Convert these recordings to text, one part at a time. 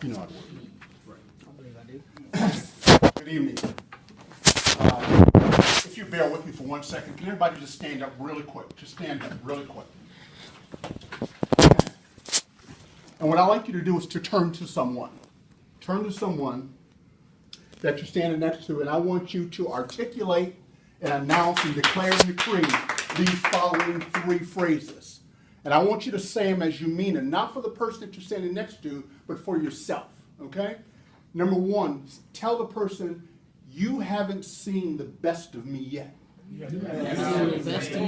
You know how to work. Right. I believe I do. Good evening. If you bear with me for 1 second, can everybody just stand up really quick? Just stand up really quick. And what I'd like you to do is to turn to someone. Turn to someone that you're standing next to, and I want you to articulate and announce and declare and decree these following 3 phrases. And I want you to say them as you mean it, not for the person that you're standing next to, but for yourself, okay? Number 1, tell the person, you haven't seen the best of me yet. You haven't seen the best of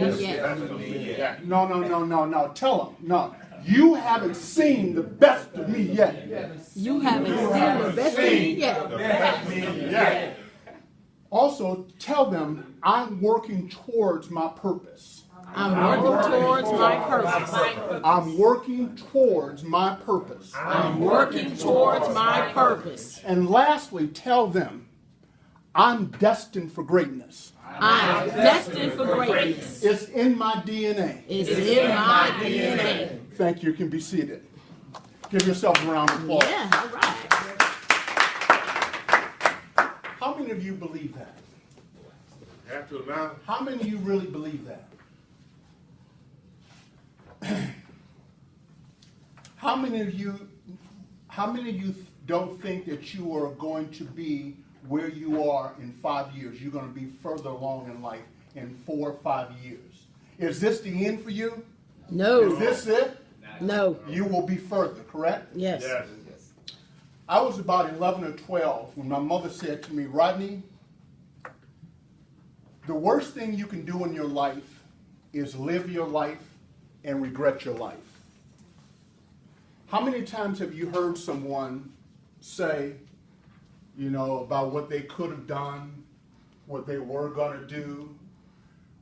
me yet. No. Tell them, no. You haven't seen the best of me yet. You haven't seen the best of me yet. Also, tell them, I'm working towards my purpose. I'm working towards my purpose. I'm working towards my purpose. I'm working towards my purpose. And lastly, tell them, I'm destined for greatness. I'm destined for greatness. It's in my DNA. It's in my DNA. Thank you. You can be seated. Give yourself a round of applause. Yeah, all right. How many of you believe that? Have to now. How many of you really believe that? How many of you don't think that you are going to be where you are in 5 years? You're going to be further along in life in 4 or 5 years. Is this the end for you? No. Is this it? No. You will be further, correct? Yes. I was about 11 or 12 when my mother said to me, Rodney, the worst thing you can do in your life is live your life and regret your life. How many times have you heard someone say, about what they could have done, what they were going to do,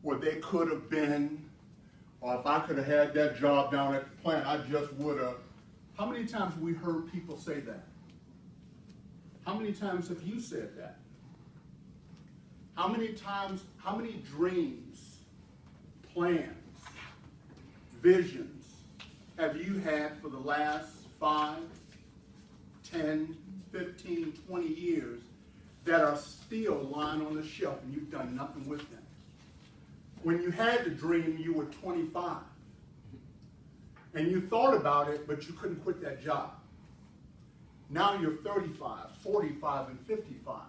what they could have been, or if I could have had that job down at the plant, I just would have. How many times have we heard people say that? How many times have you said that? How many dreams, plans, visions have you had for the last 5, 10, 15, 20 years that are still lying on the shelf and you've done nothing with them? When you had the dream, you were 25. And you thought about it, but you couldn't quit that job. Now you're 35, 45, and 55.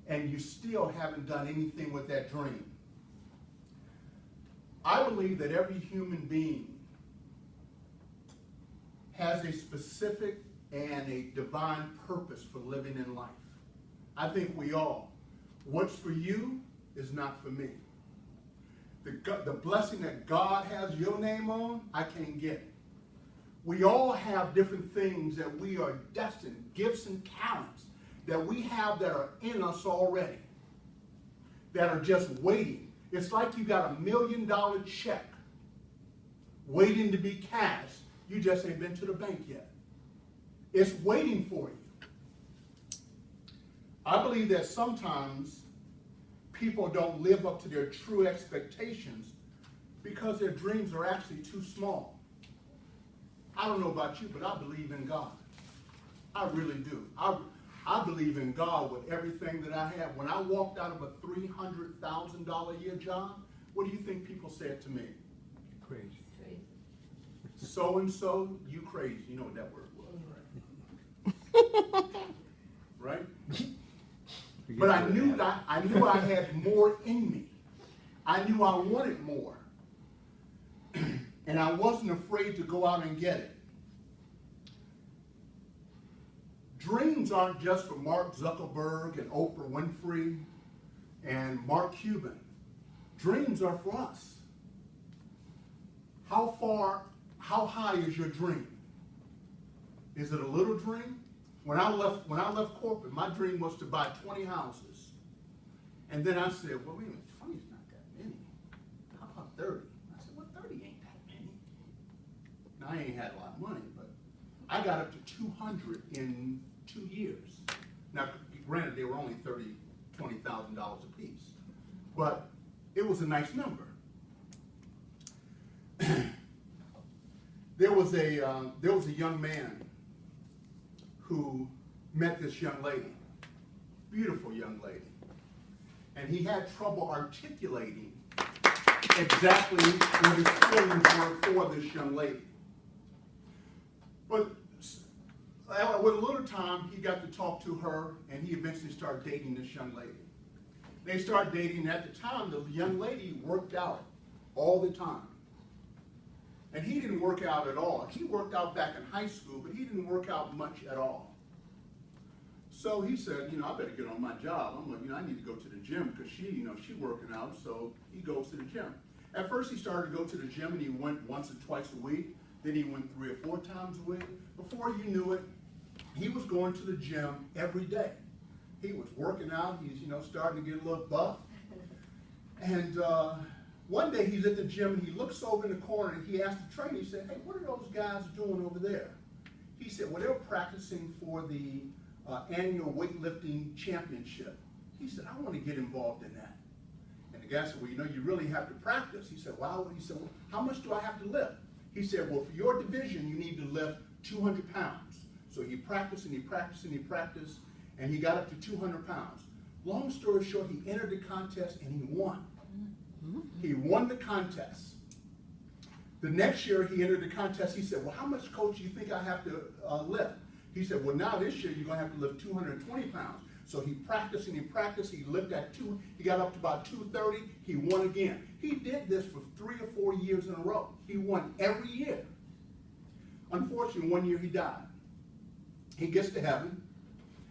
And you still haven't done anything with that dream. I believe that every human being has a specific and a divine purpose for living in life. I think we all. What's for you is not for me. The blessing that God has your name on, I can't get it. We all have different things that we are destined, gifts and talents that we have that are in us already, that are just waiting. It's like you got $1 million check waiting to be cashed. You just ain't been to the bank yet. It's waiting for you. I believe that sometimes people don't live up to their true expectations because their dreams are actually too small. I don't know about you, but I believe in God. I really do. I believe in God with everything that I have. When I walked out of a $300,000 a year job, what do you think people said to me? Crazy. So-and-so, you crazy. You know what that word was, right? Right? But I knew I had more in me. I knew I wanted more. And I wasn't afraid to go out and get it. Dreams aren't just for Mark Zuckerberg and Oprah Winfrey and Mark Cuban. Dreams are for us. How high is your dream? Is it a little dream? When I left corporate, my dream was to buy 20 houses. And then I said, well, wait a minute, 20 is not that many. How about 30? I said, well, 30 ain't that many. Now, I ain't had a lot of money, but I got up to 200 in 2 years. Now, granted, they were only $20,000 a piece. But it was a nice number. There was a young man who met this young lady, beautiful young lady. And he had trouble articulating exactly what his feelings were for this young lady. But with a little time, he got to talk to her, and he eventually started dating this young lady. They started dating, and at the time, the young lady worked out all the time. And he didn't work out at all. He worked out back in high school, but he didn't work out much at all. So he said, I better get on my job. I'm like, I need to go to the gym because she working out, so he goes to the gym. At first, he started to go to the gym, and he went once or twice a week. Then he went 3 or 4 times a week. Before you knew it, he was going to the gym every day. He was working out. He's, starting to get a little buff. And one day he's at the gym, and he looks over in the corner, and he asked the trainer, he said, hey, what are those guys doing over there? He said, well, they were practicing for the annual weightlifting championship. He said, I want to get involved in that. And the guy said, well, you really have to practice. He said, wow. He said, well, how much do I have to lift? He said, well, for your division, you need to lift 200 pounds. So he practiced and he practiced and he practiced, and he got up to 200 pounds. Long story short, he entered the contest and he won. He won the contest. The next year he entered the contest. He said, well, how much, coach, do you think I have to lift? He said, well, now this year you're going to have to lift 220 pounds. So he practiced and he practiced. He lifted at he got up to about 230. He won again. He did this for 3 or 4 years in a row. He won every year. Unfortunately, one year he died. He gets to heaven,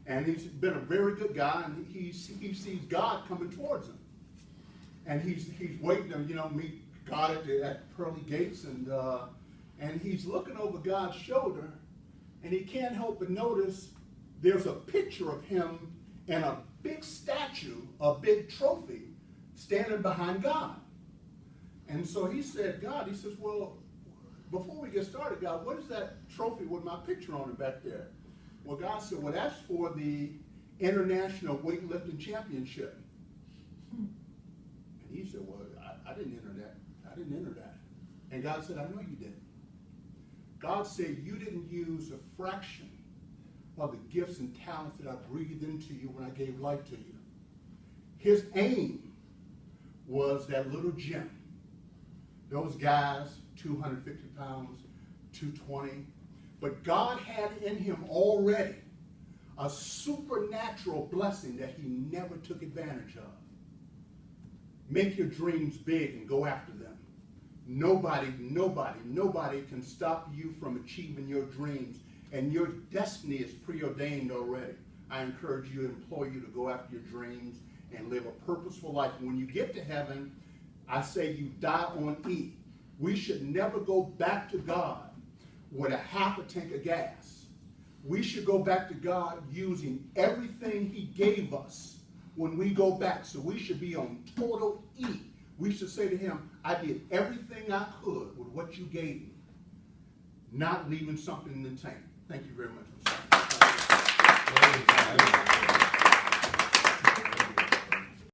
and he's been a very good guy, and he sees God coming towards him. And he's waiting to, meet God at the pearly gates, and he's looking over God's shoulder, and he can't help but notice there's a picture of him and a big statue, a big trophy, standing behind God. And so he said, God, he says, well, before we get started, God, what is that trophy with my picture on it back there? Well, God said, well, that's for the International Weightlifting Championship. And he said, well, I didn't enter that. I didn't enter that. And God said, I know you didn't. God said, you didn't use a fraction of the gifts and talents that I breathed into you when I gave life to you. His aim was that little gym. Those guys, 250 pounds, 220. But God had in him already a supernatural blessing that he never took advantage of. Make your dreams big and go after them. Nobody can stop you from achieving your dreams, and your destiny is preordained already. I encourage you and implore you to go after your dreams and live a purposeful life. And when you get to heaven, I say you die on E. We should never go back to God with a half a tank of gas. We should go back to God using everything he gave us when we go back. So we should be on total E. We should say to him, I did everything I could with what you gave me, not leaving something in the tank. Thank you very much.